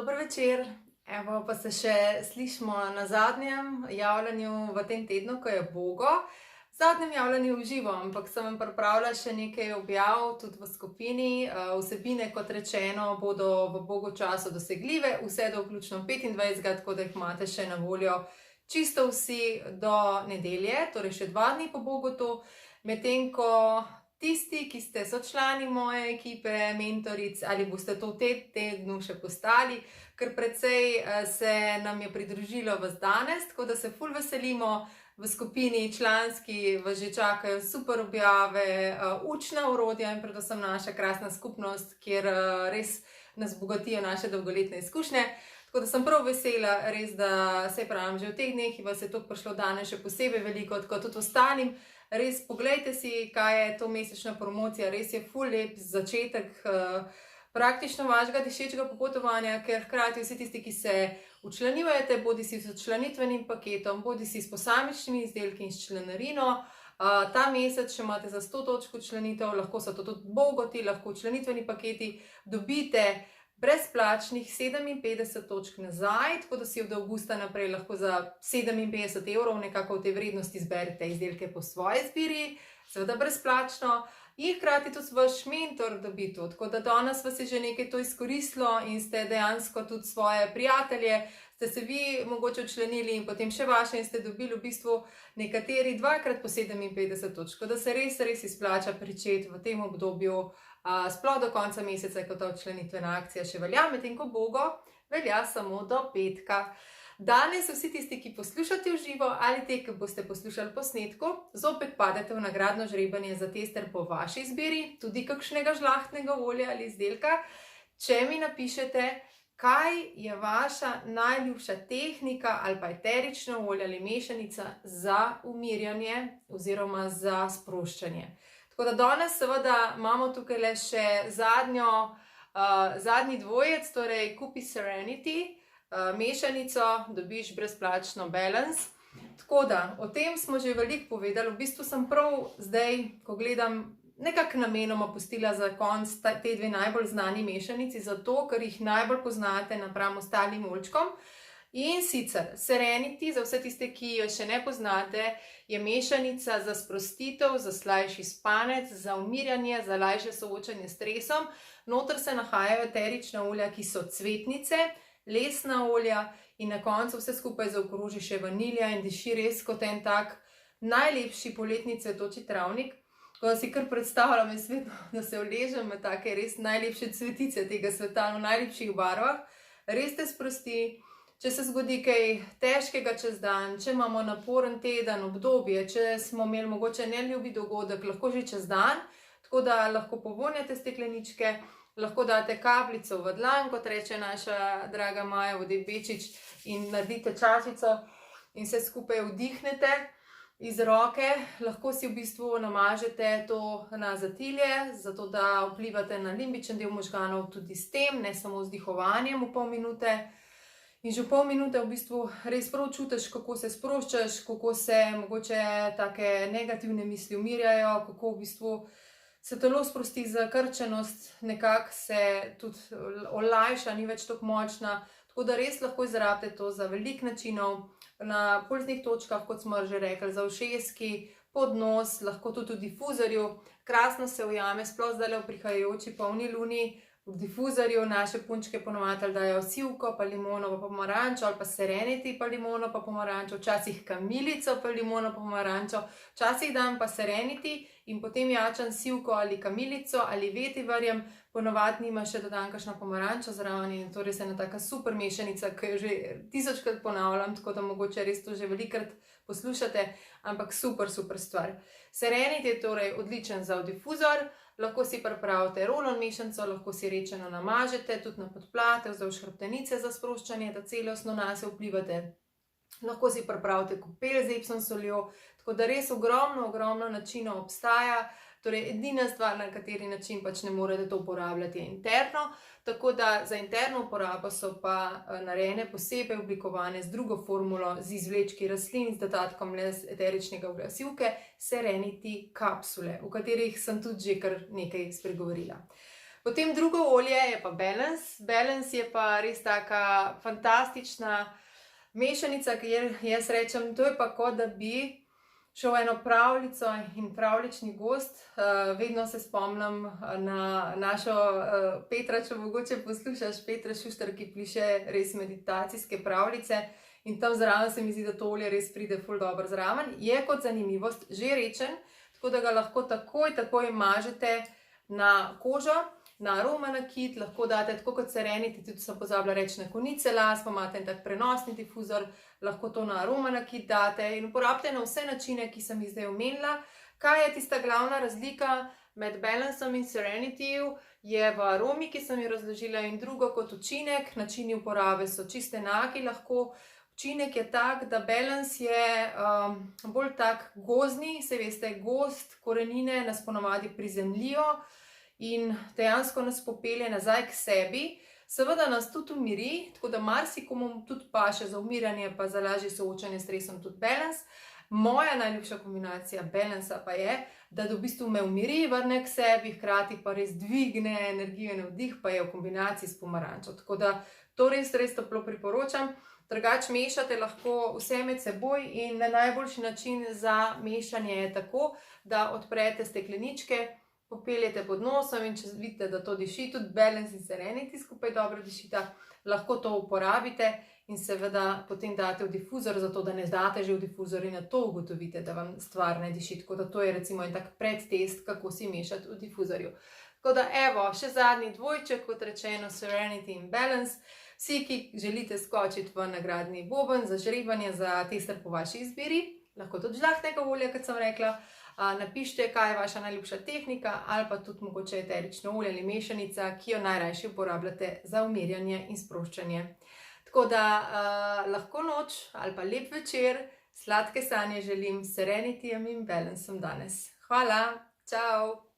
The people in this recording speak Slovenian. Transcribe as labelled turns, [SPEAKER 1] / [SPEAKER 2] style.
[SPEAKER 1] Dober večer. Evo, pa se še slišimo na zadnjem javljanju v tem tednu, ko je Bogo. V zadnjem javljanju v živo, ampak sem vam pripravila še nekaj objav tudi v skupini. Vsebine, kot rečeno, bodo v Bogo času dosegljive, vse do vključno 25, tako da jih imate še na voljo čisto vsi do nedelje, torej še 2 dni po Bogotu, medtem ko tisti, ki ste sočlani moje ekipe, mentoric, ali boste to v tednu še postali, ker precej se nam je pridružilo vas danes, tako da se ful veselimo. V skupini članski vas že čakajo super objave, učna orodja in predvsem naša krasna skupnost, kjer res nas bogatijo naše dolgoletne izkušnje. Tako da sem prav vesela, res, da se pravim, že v teh dneh vas je to prišlo danes še posebej veliko, tako tudi ostalim. Res poglejte si, kaj je to mesečna promocija, res je ful lep začetek praktično vašega dišečega popotovanja, ker hkrati vsi tisti, ki se včlanjujete, bodi si s članitvenim paketom, bodi si s posamičnimi izdelki in s članarino, ta mesec, če imate za 100 točk članitev, lahko so to tudi bogoti, lahko članitveni paketi, dobite brezplačnih 57 točk nazaj, tako da si od avgusta naprej lahko za 57 evrov nekako v tej vrednosti izberete izdelke po svoji izbiri, seveda brezplačno, in hkrati tudi vaš mentor dobi to, tako da danes vas je že nekaj to izkoristilo in ste dejansko tudi svoje prijatelje, ste se vi mogoče včlanili in potem še vaše in ste dobili v bistvu nekateri 2x po 57 točk, tako da se res izplača pričeti v tem obdobju, sploh do konca meseca, ko ta včlanitvena akcija še velja, medtem ko Bogo velja samo do petka. Danes vsi tisti, ki poslušate v živo ali te, ki boste poslušali posnetku, zopet padete v nagradno žrebanje za tester po vaši izbiri, tudi kakšnega žlahtnega olja ali izdelka, če mi napišete, kaj je vaša najljubša tehnika ali pa eterično olje ali mešanica za umirjanje oziroma za sproščanje. Tako da danes seveda imamo tukaj le še zadnji dvojec, torej kupi Serenity, mešanico, dobiš brezplačno Balance. Tako da, o tem smo že veliko povedali, v bistvu sem prav zdaj, ko gledam, nekako namenoma pustila za konec te dve najbolj znani mešanici, zato ker jih najbolj poznate napram ostalim olčkom. In sicer Serenity, za vse tiste, ki jo še ne poznate, je mešanica za sprostitev, za slajši spanec, za umirjanje, za lažje soočanje s stresom. Noter se nahajajo eterična olja, ki so cvetnice, lesna olja in na koncu vse skupaj zaokroži še vanilja in diši res kot en tak najlepši poletni cvetoči travnik. Ko da si kar predstavljam, jaz vedno, da se uležem med take res najlepše cvetice tega sveta v najlepših barvah, res te sprosti. Če se zgodi kaj težkega čez dan, če imamo naporen teden, obdobje, če smo imeli mogoče neljubi dogodek, lahko že čez dan, tako da lahko povonjate stekleničke, lahko date kapljico v dlan, kot reče naša draga Maja Vodeb Bečič, in naredite čašico in se skupaj vdihnete iz roke. Lahko si v bistvu namažete to na zatilje, zato da vplivate na limbičen del možganov tudi s tem, ne samo z vdihovanjem v pol minute. In že v pol minute v bistvu res prav čutiš, kako se sproščaš, kako se mogoče take negativne misli umirjajo, kako v bistvu se telo sprosti, zakrčenost nekako se tudi olajša, ni več tako močna. Tako da res lahko izrabite to za veliko načinov, na pulznih točkah, kot smo že rekli, za ušeski, pod nos, lahko tudi v difuzorju. Krasno se ujame, sploh zdaj v prihajajoči polni luni. V difuzorju naše punčke ponovadi dajo sivko, pa limono, pa pomarančo, ali pa Serenity, pa limono, pa pomarančo, včasih kamilico, pa limono, pa pomarančo, včasih dam pa Serenity in potem jačam sivko ali kamilico ali vetiverjem, ponovadi nima še dodan kakšna pomaranča zraven in to res je ena taka super mešanica, ki jo že 1000krat ponavljam, tako da mogoče res to že velikokrat poslušate, ampak super stvar. Serenity je torej odličen za difuzor, lahko si pripravite rolon mešanico, lahko si rečeno namažete, tudi na podplate, vzdolž hrbtenice za sproščanje, da celostno nase vplivate. Lahko si pripravite kopel z epsom soljo, tako da res ogromno načinov obstaja. Torej, edina stvar, na kateri način pač ne morete to uporabljati, je interno, tako da za interno uporabo so pa narejene posebej oblikovane z drugo formulo, z izvlečki rastlin, z dodatkom eteričnega olja sivke, Serenity kapsule, v katerih sem tudi že kar nekaj spregovorila. Potem drugo olje je pa Balance. Balance je pa res taka fantastična mešanica, kjer jaz rečem, to je pa kot da bi šel eno pravljico in pravlični gozd. Vedno se spomnim na našo Petra, če mogoče poslušaš, Petra Šuštar, ki piše res meditacijske pravljice in tam zraven se mi zdi, da to olje res pride ful dobro zraven. Je kot zanimivost že rečen, tako da ga lahko takoj mažete na kožo, na aroma nakit, lahko date tako kot Serenity, tudi sem pozabila reči na konice las, pa imate en tak prenosni difuzor, lahko to na aroma nakit date in uporabite na vse načine, ki sem jih zdaj omenila. Kaj je tista glavna razlika med Balanceom in Serenityjem? Je v aromi, ki sem jo razložila, in drugo kot učinek. Načini uporabe so čisto enaki lahko. Učinek je tak, da Balance je bolj tak gozdni, saj veste, gozd, korenine nas ponavadi prizemljijo in dejansko nas popelje nazaj k sebi. Seveda nas tudi umiri, tako da marsikomu tudi paše za umiranje pa za lažje soočanje s stresom tudi Balance. Moja najljubša kombinacija Balancea pa je, da v bistvu me umiri, vrne k sebi, hkrati pa res dvigne energijo in navdih, pa je v kombinaciji s pomarančo. Tako da to res toplo priporočam. Drugače mešate lahko vse med seboj in najboljši način za mešanje je tako, da odprete stekleničke, popeljete pod nosom in če vidite, da to diši, tudi Balance in Serenity skupaj dobro dišita, lahko to uporabite in seveda potem date v difuzor, zato da ne date že v difuzor in na to ugotovite, da vam stvar ne diši. Tako da to je recimo en tak predtest, kako si mešati v difuzorju. Tako da evo, še zadnji dvojček, kot rečeno, Serenity in Balance. Vsi, ki želite skočiti v nagradni boben za žrebanje za tester po vaši izbiri, lahko tudi žlahtnega olja, kot sem rekla, napišite, kaj je vaša najljubša tehnika ali pa tudi mogoče eterično olje ali mešanica, ki jo najrajši uporabljate za umirjanje in sproščanje. Tako da lahko noč ali pa lep večer, sladke sanje želim s Serenityjem in Balanceom danes. Hvala, čau!